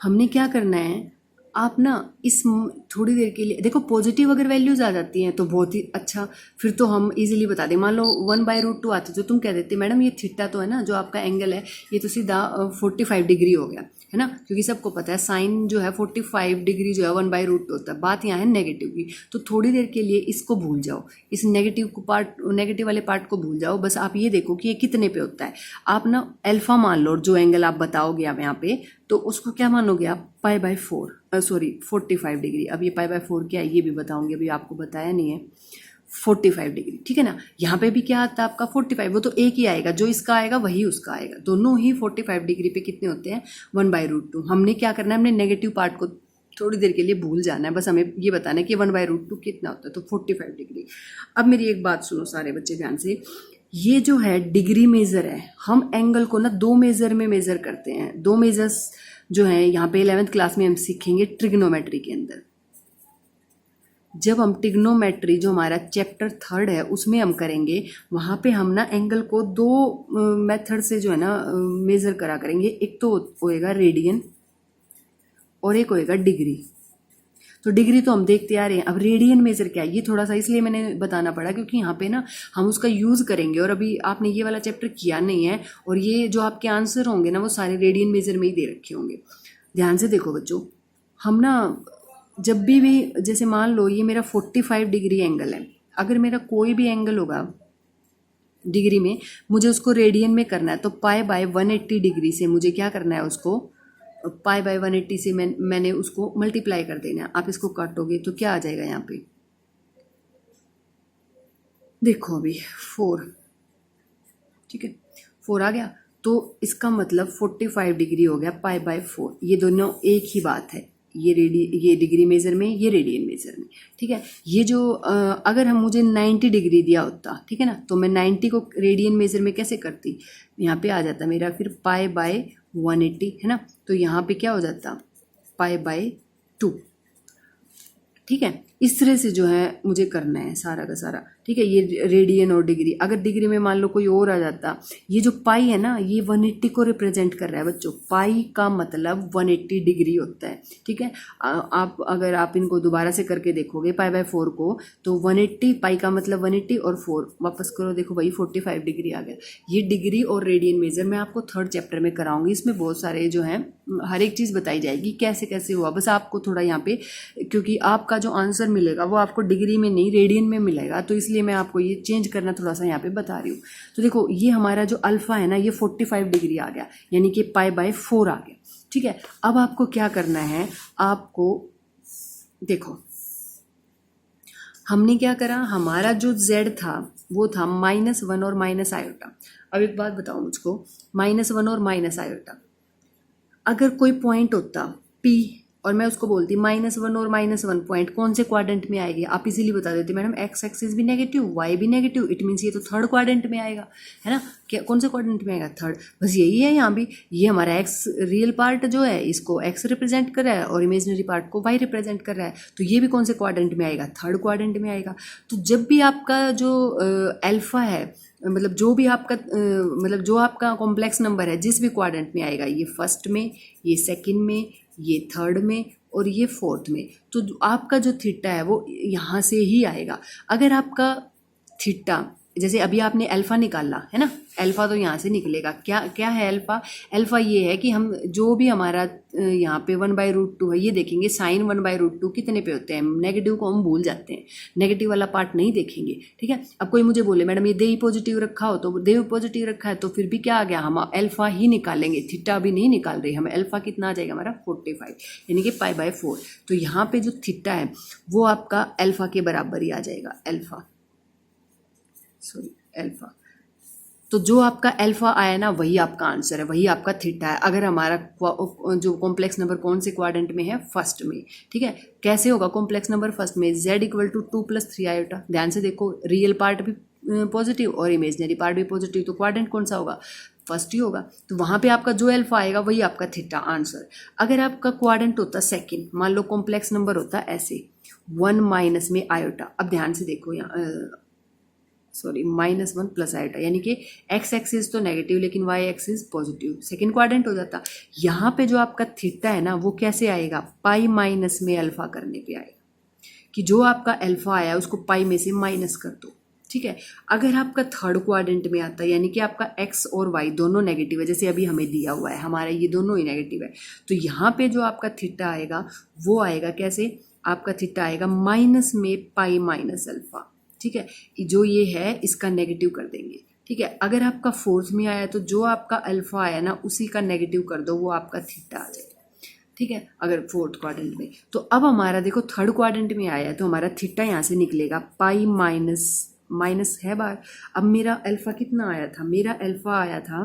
हमने क्या करना है, आप ना इस थोड़ी देर के लिए देखो, पॉजिटिव अगर वैल्यूज आ जाती हैं तो बहुत ही अच्छा, फिर तो हम इजीली बता दें। मान लो 1/√2 आती तो तुम कह देते मैडम ये थीटा तो है ना, जो आपका एंगल है ये तो सीधा 45 डिग्री हो गया, है ना, क्योंकि सबको पता है साइन जो है 45 डिग्री जो है 1/√2 होता है। बात यहाँ है नेगेटिव की, तो थोड़ी देर के लिए इसको भूल जाओ, इस नेगेटिव वाले पार्ट को भूल जाओ। बस आप ये देखो कि ये कितने पे होता है। आप ना अल्फा मान लो, जो एंगल आप बताओगे आप यहाँ पे, तो उसको क्या मानोगे आप, π/4, सॉरी 45 डिग्री। अब ये π/4 क्या है ये भी बताऊंगी, अभी आपको बताया नहीं है। 45 डिग्री, ठीक है ना। यहाँ पे भी क्या आता है आपका 45, वो तो एक ही आएगा, जो इसका आएगा वही उसका आएगा, दोनों ही 45 डिग्री पे कितने होते हैं, 1/√2। हमने क्या करना है, हमने नेगेटिव पार्ट को थोड़ी देर के लिए भूल जाना है, बस हमें ये बताना है कि 1/√2 कितना होता है, तो 45 डिग्री। अब मेरी एक बात सुनो सारे बच्चे ध्यान से, ये जो है डिग्री मेजर है, हम एंगल को ना 2 मेजर में मेजर करते हैं। 2 मेजर्स जो है यहाँ पे 11th क्लास में हम सीखेंगे ट्रिग्नोमेट्री के अंदर। जब हम ट्रिग्नोमेट्री जो हमारा चैप्टर 3rd है उसमें हम करेंगे, वहाँ पे हम ना एंगल को 2 मेथड से जो है ना मेजर करा करेंगे। एक तो होएगा रेडियन और एक होएगा डिग्री। तो डिग्री तो हम देखते आ रहे हैं, अब रेडियन मेजर क्या है ये थोड़ा सा इसलिए मैंने बताना पड़ा क्योंकि यहाँ पे ना हम उसका यूज़ करेंगे, और अभी आपने ये वाला चैप्टर किया नहीं है, और ये जो आपके आंसर होंगे ना वो सारे रेडियन मेजर में ही दे रखे होंगे। ध्यान से देखो बच्चों, हम ना जब भी जैसे मान लो ये मेरा 45 डिग्री एंगल है, अगर मेरा कोई भी एंगल होगा डिग्री में, मुझे उसको रेडियन में करना है, तो पाई बाय 180 डिग्री से मुझे क्या करना है, उसको पाई बाय 180 से मैंने उसको मल्टीप्लाई कर देना है। आप इसको काटोगे तो क्या आ जाएगा यहाँ पे, देखो अभी 4, ठीक है 4 आ गया, तो इसका मतलब 45 डिग्री हो गया पाई बाय 4। ये दोनों एक ही बात है, ये डिग्री मेजर में, ये रेडियन मेजर में, ठीक है। ये जो अगर हम मुझे 90 डिग्री दिया होता, ठीक है ना, तो मैं 90 को रेडियन मेजर में कैसे करती, यहाँ पे आ जाता मेरा फिर पाई बाय 180, है ना, तो यहाँ पे क्या हो जाता, पाई बाय 2, ठीक है। इस तरह से जो है मुझे करना है सारा का सारा, ठीक है। ये रेडियन और डिग्री, अगर डिग्री में मान लो कोई और आ जाता, ये जो पाई है ना, ये 180 को रिप्रेजेंट कर रहा है बच्चों, पाई का मतलब 180 डिग्री होता है, ठीक है। आप अगर आप इनको दोबारा से करके देखोगे पाई बाय 4 को, तो 180, पाई का मतलब 180 और 4 वापस करो, देखो भाई 45 डिग्री आ गया। ये डिग्री और रेडियन मेजर मैं आपको 3rd चैप्टर में कराऊंगी, इसमें बहुत सारे जो है हर एक चीज़ बताई जाएगी कैसे कैसे हुआ। बस आपको थोड़ा यहाँ पे, क्योंकि आपका जो आंसर मिलेगा वो आपको डिग्री में नहीं रेडियन में मिलेगा, तो इसलिए मैं आपको ये चेंज करना थोड़ा सा यहाँ पे बता रही हूँ। तो देखो ये हमारा जो अल्फा है ना, ये 45 डिग्री आ गया, यानी कि पाई बाय 4 आ गया, ठीक है। अब आपको क्या करना है, आपको देखो हमने क्या करा, हमारा जो z था वो था -1 और माइनस आयोटा। अब एक बात बताओ मुझको, -1 और माइनस आयोटा, अगर कोई पॉइंट होता P और मैं उसको बोलती -1 और -1 पॉइंट कौन से क्वाड्रेंट में आएगी, आप इजीली बता देते मैडम x एक्सिस भी नेगेटिव, y भी नेगेटिव, इट मीन्स ये तो 3rd क्वाड्रेंट में आएगा, है ना। क्या कौन से क्वाड्रेंट में आएगा, 3rd। बस यही है यहाँ भी, ये हमारा x रियल पार्ट जो है इसको x रिप्रेजेंट कर रहा है और इमेजिनरी पार्ट को y रिप्रेजेंट कर रहा है, तो ये भी कौन से क्वाड्रेंट में आएगा, 3rd क्वाड्रेंट में आएगा। तो जब भी आपका जो अल्फा है, मतलब जो भी आपका मतलब जो आपका कॉम्प्लेक्स नंबर है जिस भी क्वाड्रेंट में आएगा, ये 1st में, ये 2nd में, ये 3rd में और ये 4th में, तो आपका जो थीटा है वो यहाँ से ही आएगा। अगर आपका थीटा, जैसे अभी आपने अल्फा निकाला है ना, अल्फा तो यहाँ से निकलेगा, क्या क्या है अल्फा, अल्फा ये है कि हम जो भी हमारा यहाँ पे 1/√2 है, ये देखेंगे साइन 1/√2 कितने पे होते हैं, नेगेटिव को हम भूल जाते हैं, नेगेटिव वाला पार्ट नहीं देखेंगे, ठीक है। अब कोई मुझे बोले मैडम ये देवी पॉजिटिव रखा हो, तो देवी पॉजिटिव रखा है तो फिर भी क्या आ गया, हम अल्फा ही निकालेंगे, थीटा अभी नहीं निकाल रहे, हमें अल्फा कितना आ जाएगा हमारा 45, यानी कि पाई बाय 4। तो यहाँ पे जो थीटा है वो आपका अल्फा के बराबर ही आ जाएगा, अल्फा। तो जो आपका अल्फा आया ना वही आपका आंसर है, वही आपका थीटा है। अगर हमारा जो कॉम्प्लेक्स नंबर कौन से क्वाड्रेंट में है, 1st में, ठीक है। कैसे होगा कॉम्प्लेक्स नंबर 1st में, z = 2 + 3 आयोटा, ध्यान से देखो, रियल पार्ट भी पॉजिटिव और इमेजिनरी पार्ट भी पॉजिटिव, तो क्वाड्रेंट कौन सा होगा, 1st ही होगा। तो वहाँ पे आपका जो अल्फा आएगा वही आपका थीटा आंसर। अगर आपका क्वाड्रेंट होता 2nd, मान लो कॉम्प्लेक्स नंबर होता ऐसे 1 माइनस में आयोटा, अब ध्यान से देखो यहाँ -1 + आयोटा, यानी कि x एक्सिस तो नेगेटिव लेकिन y axis positive, 2nd quadrant हो जाता। यहाँ पे जो आपका थीटा है ना वो कैसे आएगा, पाई माइनस में अल्फा करने पे आएगा, कि जो आपका अल्फा आया उसको पाई में से माइनस कर दो, ठीक है। अगर आपका 3rd क्वाड्रेंट में आता है, यानी कि आपका x और y दोनों नेगेटिव है, जैसे अभी हमें दिया हुआ है हमारा ये दोनों ही नेगेटिव है, तो यहाँ पे जो आपका थीटा आएगा वो आएगा कैसे, आपका थीटा आएगा माइनस में पाई माइनस अल्फा, ठीक है। जो ये है इसका नेगेटिव कर देंगे, ठीक है। अगर आपका 4th में आया तो जो आपका अल्फा आया ना उसी का नेगेटिव कर दो, वो आपका थीटा आ जाएगा, ठीक है। अगर 4th क्वाड्रेंट में, तो अब हमारा देखो 3rd क्वाड्रेंट में आया है तो हमारा थीटा यहाँ से निकलेगा पाई माइनस है बार। अब मेरा अल्फा कितना आया था, मेरा अल्फा आया था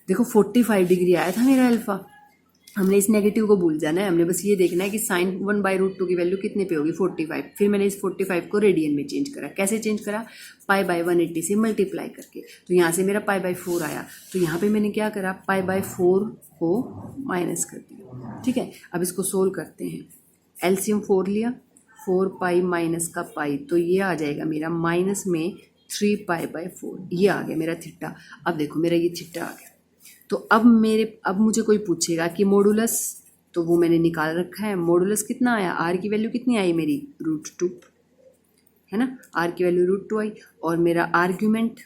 देखो 45 डिग्री आया था मेरा अल्फा। हमने इस नेगेटिव को भूल जाना है, हमने बस ये देखना है कि साइन 1/√2 की वैल्यू कितने पे होगी, 45। फिर मैंने इस 45 को रेडियन में चेंज करा, कैसे चेंज करा, पाई बाय 180 से मल्टीप्लाई करके। तो यहाँ से मेरा पाई बाय 4 आया, तो यहाँ पे मैंने क्या करा, पाई बाय 4 को माइनस कर दिया, ठीक है। अब इसको सोल्व करते हैं, एलसीएम 4 लिया, 4 पाई माइनस का पाई, तो ये आ जाएगा मेरा माइनस में 3 पाई बाय 4, ये आ गया मेरा थीटा। अब देखो मेरा ये थीटा आ गया। तो अब मुझे कोई पूछेगा कि मॉडुलस, तो वो मैंने निकाल रखा है, मॉडुलस कितना आया, आर की वैल्यू कितनी आई मेरी, √2, है ना, आर की वैल्यू √2 आई। और मेरा आर्ग्यूमेंट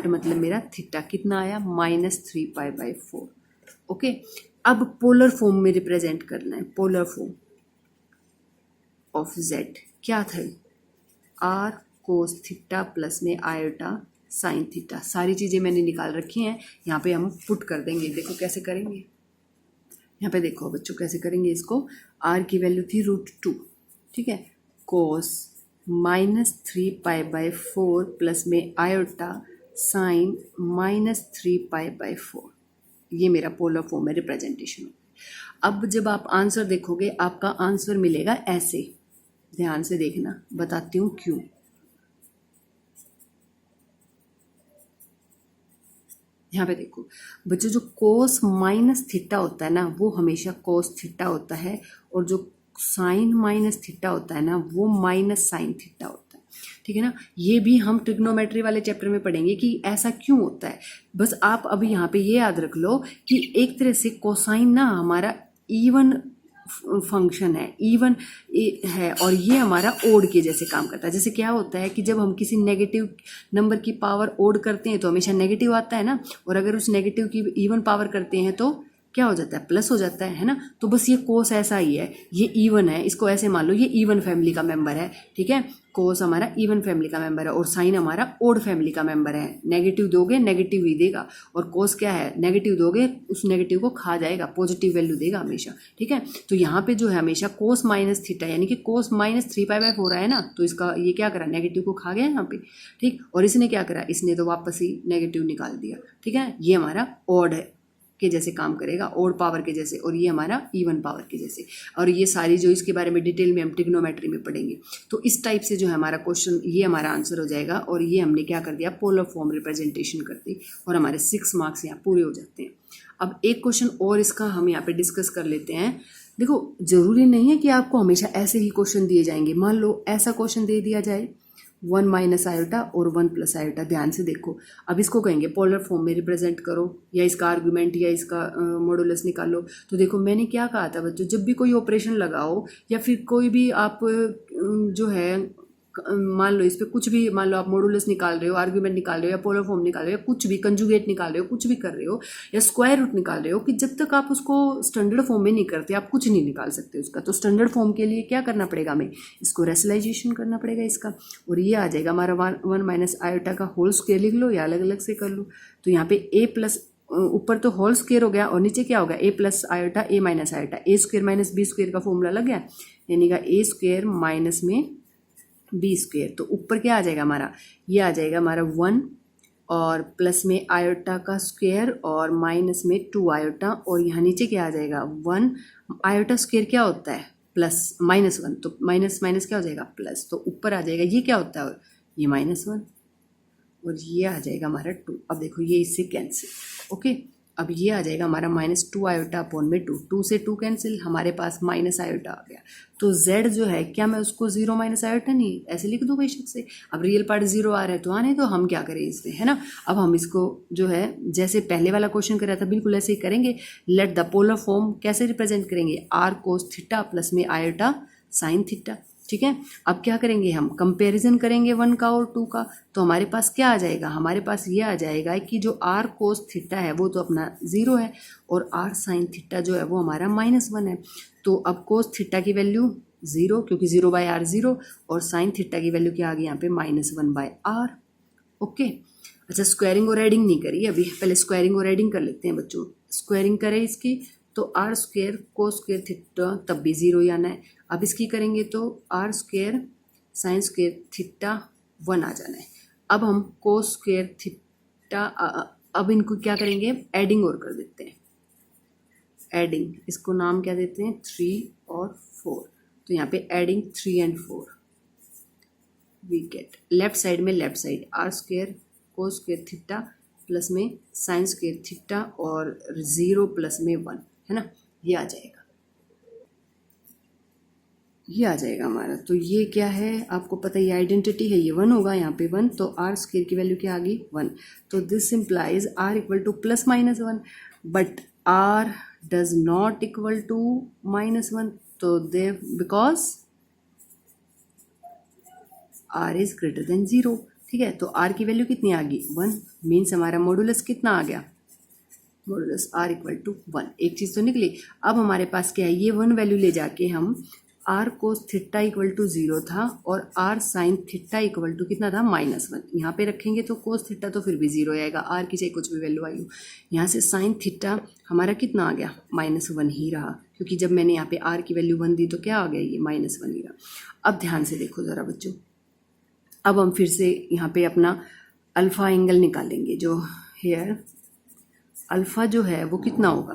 मतलब मेरा थीटा कितना आया, -3 पाई बाय 4, ओके। अब पोलर फॉर्म में रिप्रेजेंट करना है, पोलर फॉर्म ऑफ z क्या था, r कोस थीटा प्लस में आयोटा साइन थीटा। सारी चीज़ें मैंने निकाल रखी हैं, यहाँ पे हम पुट कर देंगे। देखो कैसे करेंगे, यहाँ पे देखो बच्चों कैसे करेंगे इसको। आर की वैल्यू थी √2, ठीक है। कोस -3π/4 प्लस में आयोटा साइन -3π/4, ये मेरा पोलर फॉर्म है रिप्रेजेंटेशन। अब जब आप आंसर देखोगे आपका आंसर मिलेगा ऐसे, ध्यान से देखना, बताती हूँ क्यों। यहाँ पे देखो बच्चों, जो कोस माइनस थीटा होता है ना वो हमेशा कोस थीटा होता है, और जो साइन माइनस थीटा होता है ना वो माइनस साइन थीटा होता है, ठीक है ना। ये भी हम ट्रिग्नोमेट्री वाले चैप्टर में पढ़ेंगे कि ऐसा क्यों होता है। बस आप अभी यहाँ पे ये याद रख लो कि एक तरह से कोसाइन ना हमारा इवन फंक्शन है, इवन है, और ये हमारा ओड के जैसे काम करता है। जैसे क्या होता है कि जब हम किसी नेगेटिव नंबर की पावर ओड करते हैं तो हमेशा नेगेटिव आता है ना, और अगर उस नेगेटिव की इवन पावर करते हैं तो क्या हो जाता है, प्लस हो जाता है ना। तो बस ये कोस ऐसा ही है, ये इवन है, इसको ऐसे मान लो ये इवन फैमिली का मेंबर है, ठीक है। कोस हमारा इवन फैमिली का मेंबर है और साइन हमारा ओड फैमिली का मेंबर है। नेगेटिव दोगे नेगेटिव ही देगा, और कोस क्या है, नेगेटिव दोगे उस नेगेटिव को खा जाएगा, पॉजिटिव वैल्यू देगा हमेशा, ठीक है। तो यहाँ पे जो है हमेशा कोस माइनस थीटा यानी कि कोस -3π/4 है ना, तो इसका ये क्या करा, नेगेटिव को खा गया यहाँ पे, ठीक। और इसने क्या करा, इसने तो वापस ही नेगेटिव निकाल दिया, ठीक है। ये हमारा ऑड है के जैसे काम करेगा, ओड पावर के जैसे, और ये हमारा इवन पावर के जैसे। और ये सारी जो इसके बारे में डिटेल में हम ट्रिग्नोमेट्री में पढ़ेंगे। तो इस टाइप से जो है हमारा क्वेश्चन, ये हमारा आंसर हो जाएगा। और ये हमने क्या कर दिया, पोलर फॉर्म रिप्रेजेंटेशन कर दी, और हमारे 6 मार्क्स यहाँ पूरे हो जाते हैं। अब एक क्वेश्चन और इसका हम यहाँ पे डिस्कस कर लेते हैं। देखो जरूरी नहीं है कि आपको हमेशा ऐसे ही क्वेश्चन दिए जाएंगे। मान लो ऐसा क्वेश्चन दे दिया जाए 1 माइनस आयोटा और 1 प्लस आयोटा, ध्यान से देखो। अब इसको कहेंगे पोलर फॉर्म में रिप्रेजेंट करो, या इसका आर्गुमेंट या इसका मॉडुलस निकालो। तो देखो मैंने क्या कहा था बच्चों, जब भी कोई ऑपरेशन लगाओ या फिर कोई भी आप जो है मान लो इस पर कुछ भी, मान लो आप मॉडुलस निकाल रहे हो, आर्गुमेंट निकाल रहे हो, या पोलर फॉर्म निकाल रहे हो, या कुछ भी कंजुगेट निकाल रहे हो, कुछ भी कर रहे हो, या स्क्वायर रूट निकाल रहे हो, कि जब तक आप उसको स्टैंडर्ड फॉर्म में नहीं करते आप कुछ नहीं निकाल सकते उसका। तो स्टैंडर्ड फॉर्म के लिए क्या करना पड़ेगा, हमें इसको रेशनलाइजेशन करना पड़ेगा इसका, और ये आ जाएगा हमारा 1 माइनस आयोटा का होल स्क्वायर लिख लो या अलग अलग से कर लो। तो यहाँ पे a प्लस, ऊपर तो होल स्क्वायर हो गया और नीचे क्या होगा, a plus iota a minus iota, a square minus b square का फॉर्मूला लग गया, यानी का a स्क्वायर माइनस में b स्क्वायर। तो ऊपर क्या आ जाएगा हमारा, ये आ जाएगा हमारा 1, और प्लस में आयोटा का स्क्वायर और माइनस में 2 आयोटा, और यहाँ नीचे क्या आ जाएगा 1। आयोटा स्क्वायर क्या होता है, प्लस -1, तो माइनस माइनस क्या हो जाएगा प्लस, तो ऊपर आ जाएगा ये क्या होता है, और ये -1, और ये आ जाएगा हमारा 2। अब देखो ये इससे कैंसिल, ओके। अब ये आ जाएगा हमारा -2 आयोटा अपॉन में 2, 2 से 2 कैंसिल, हमारे पास माइनस आयोटा आ गया। तो z जो है, क्या मैं उसको 0 माइनस आयोटा नहीं ऐसे लिख दूँ बेशक से। अब रियल पार्ट 0 आ रहा है तो आने तो हम क्या करें इसमें, है ना। अब हम इसको जो है जैसे पहले वाला क्वेश्चन करा था बिल्कुल ऐसे ही करेंगे। लेट द पोलर फॉर्म कैसे रिप्रेजेंट करेंगे, r कोस थीटा प्लस में आयोटा साइन थीटा, ठीक है। अब क्या करेंगे, हम कंपैरिजन करेंगे 1 का और 2 का। तो हमारे पास क्या आ जाएगा, हमारे पास ये आ जाएगा कि जो r कोस थीटा है वो तो अपना 0 है, और r साइन थीटा जो है वो हमारा -1 है। तो अब कोस थीटा की वैल्यू 0, क्योंकि 0/r 0, और साइन थीटा की वैल्यू क्या आ गई यहाँ पे -1/r, ओके। अच्छा स्क्वायरिंग और एडिंग नहीं करी अभी, पहले स्क्वायरिंग और एडिंग कर लेते हैं बच्चों। स्क्वायरिंग करें इसकी तो r square cos square theta तब भी 0 ही आना है। अब इसकी करेंगे तो r square sine square theta 1 आ जाना है। अब हम कोस स्क्वायर थीटा, अब इनको क्या करेंगे, एडिंग और कर देते हैं। एडिंग, इसको नाम क्या देते हैं, 3 और 4। तो यहाँ पे adding 3 and 4 we get, left side में left side r square cos square theta plus में साइन स्क्वायर थीटा और 0 प्लस में 1, है ना। ये आ जाएगा, ये आ जाएगा हमारा। तो ये क्या है आपको पता है, आइडेंटिटी है, ये 1 होगा यहाँ पे 1, तो r स्क्वायर की वैल्यू क्या आ गई 1। तो this implies r equal to +-1, but r does not equal to -1। तो दे because r is greater than 0, ठीक है। तो r की वैल्यू कितनी आ गई 1, मीन्स हमारा मॉडुलस कितना आ गया, मॉडुलस r इक्वल टू 1। एक चीज़ तो निकली। अब हमारे पास क्या है, ये 1 वैल्यू ले जाके हम R cos theta equal to 0 था और R sine theta equal to कितना था -1। यहाँ पे रखेंगे तो कोस थीटा तो फिर भी 0 आएगा, आर की चाहे कुछ भी वैल्यू आई हो। यहाँ से साइन थीटा हमारा कितना आ गया, -1 ही रहा, क्योंकि जब मैंने यहाँ पे आर की वैल्यू 1 दी तो क्या आ गया, ये -1 ही रहा। अब ध्यान से देखो ज़रा बच्चों, अब हम फिर से यहाँ पे अपना अल्फ़ा एंगल निकालेंगे। जो हेयर अल्फ़ा जो है वो कितना होगा,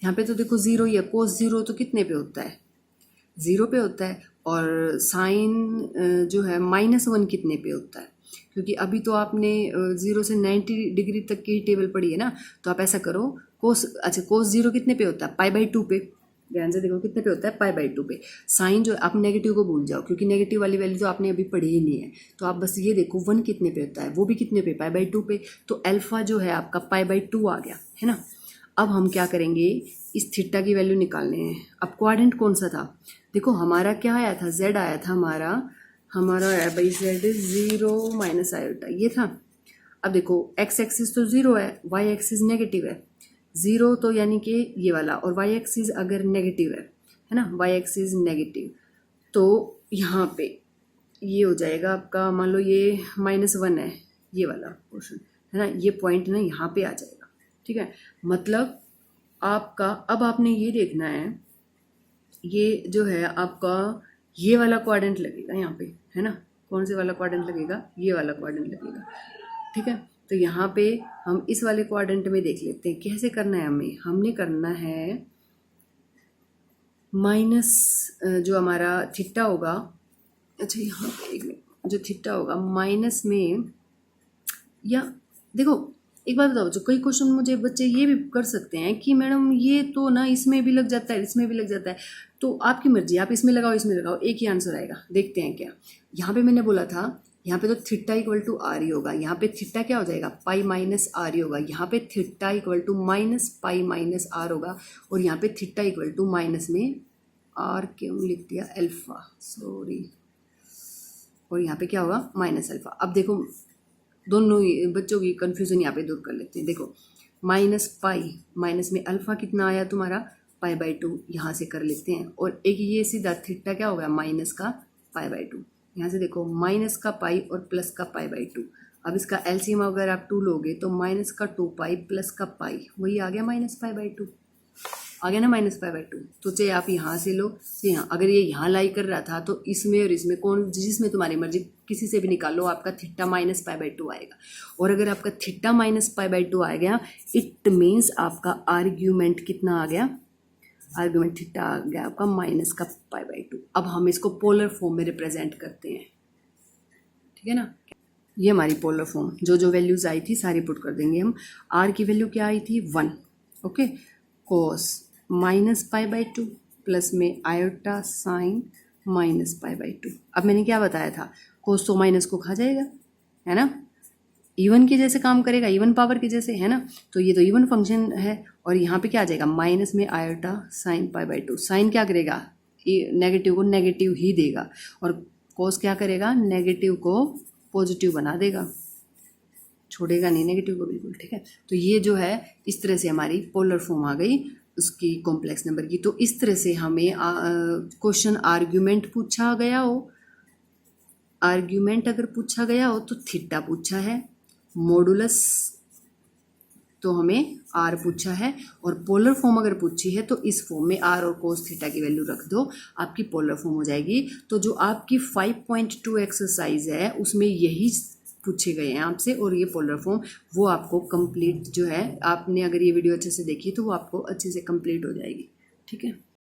यहाँ पे तो देखो 0 ही है, कोस 0 तो कितने पे होता है, 0 पे होता है, और साइन जो है -1 कितने पे होता है, क्योंकि अभी तो आपने 0 से 90 डिग्री तक की टेबल पढ़ी है ना। तो आप ऐसा करो, कोस कोस 0 कितने पे होता है, π/2 पे। ध्यान से देखो कितने पे होता है, π/2 पे। साइन जो आप नेगेटिव को भूल जाओ, क्योंकि नेगेटिव वाली वैल्यू तो आपने अभी पढ़ी ही नहीं है। तो आप बस ये देखो 1 कितने पे होता है, वो भी कितने पे, π/2 पे। तो अल्फ़ा जो है आपका π/2 आ गया है ना। अब हम क्या करेंगे, इस थीटा की वैल्यू निकालने हैं। अब क्वाड्रेंट कौन सा था, देखो हमारा क्या आया था, z आया था हमारा आया भाई z इज 0 माइनस आयोटा, ये था। अब देखो x एक्सिस तो 0 है, y एक्सिस नेगेटिव है, 0 तो यानी कि ये वाला, और y एक्सिस अगर नेगेटिव है ना, y एक्सिस नेगेटिव, तो यहाँ पे ये हो जाएगा आपका, मान लो ये -1 है, ये वाला पोर्शन है ना, ये पॉइंट ना यहाँ पे आ जाएगा, ठीक है। मतलब आपका अब आपने ये देखना है, ये जो है आपका ये वाला क्वाड्रेंट लगेगा यहाँ पे, है ना। कौन से वाला क्वाड्रेंट लगेगा, ये वाला क्वाड्रेंट लगेगा, ठीक है। तो यहाँ पे हम इस वाले क्वाड्रेंट में देख लेते हैं कैसे करना है। हमने करना है माइनस जो हमारा थीटा होगा, अच्छा यहाँ पे एक मिनट, जो थीटा होगा माइनस में, या देखो एक बात बताओ बच्चों, कई क्वेश्चन मुझे बच्चे ये भी कर सकते हैं कि मैडम ये तो ना इसमें भी लग जाता है, इसमें भी लग जाता है। तो आपकी मर्जी, आप इसमें लगाओ इसमें लगाओ, एक ही आंसर आएगा। देखते हैं क्या। यहाँ पे मैंने बोला था, यहाँ पे तो थीटा इक्वल टू आर ही होगा, यहाँ पे थीटा क्या हो जाएगा, पाई माइनस आर ही होगा। यहाँ पे theta equal to minus pi minus R होगा, और यहाँ पे थीटा इक्वल टू माइनस में आर क्यों लिख दिया, अल्फा, सॉरी, और यहाँ पे क्या होगा, माइनस अल्फा। अब देखो दोनों बच्चों की कन्फ्यूजन यहाँ पे दूर कर लेते हैं। देखो माइनस पाई, माइनस में अल्फा कितना आया तुम्हारा, π/2, यहाँ से कर लेते हैं। और एक ये सीधा थीटा क्या हो गया, माइनस का π/2। यहाँ से देखो माइनस का पाई और प्लस का π/2। अब इसका एलसीएम अगर आप 2 लोगे तो माइनस का 2 पाई प्लस का पाई, वही आ गया -π/2, आ गया ना -π/2। तो चाहे आप यहाँ से लो, तो यहाँ अगर ये यहाँ लाई कर रहा था तो इसमें और इसमें कौन, जिसमें तुम्हारी मर्जी किसी से भी निकालो, आपका थीटा -π/2 आएगा। और अगर आपका थीटा -π/2 आ गया, इट मीन्स आपका आर्ग्यूमेंट कितना आ गया, आर्ग्यूमेंट थीटा आ गया आपका माइनस का π/2। अब हम इसको पोलर फॉर्म में रिप्रेजेंट करते हैं, ठीक है ना। ये हमारी पोलर फॉर्म, जो वैल्यूज आई थी सारी पुट कर देंगे हम। आर की वैल्यू क्या आई थी, 1, ओके। कोस -π/2 प्लस में आयोटा साइन -π/2। अब मैंने क्या बताया था, कोस तो माइनस को खा जाएगा, है ना, इवन के जैसे काम करेगा, इवन पावर के जैसे, है ना। तो ये तो इवन फंक्शन है, और यहाँ पे क्या आ जाएगा, माइनस में आयोटा साइन π/2। साइन क्या करेगा, नेगेटिव को नेगेटिव ही देगा, और कोस क्या करेगा, नेगेटिव को पॉजिटिव बना देगा, छोड़ेगा नहीं नेगेटिव को बिल्कुल, ठीक है। तो ये जो है इस तरह से हमारी पोलर फॉर्म आ गई उसकी कॉम्प्लेक्स नंबर की। तो इस तरह से हमें क्वेश्चन आर्ग्यूमेंट पूछा गया हो, आर्ग्यूमेंट अगर पूछा गया हो तो थीटा पूछा है, मॉडुलस तो हमें आर पूछा है, और पोलर फॉर्म अगर पूछी है तो इस फॉर्म में आर और कोस थीटा की वैल्यू रख दो, आपकी पोलर फॉर्म हो जाएगी। तो जो आपकी 5.2 एक्सरसाइज है उसमें यही पूछे गए हैं आपसे, और ये पोलर फॉर्म वो आपको कंप्लीट जो है, आपने अगर ये वीडियो अच्छे से देखी तो वो आपको अच्छे से कंप्लीट हो जाएगी, ठीक है।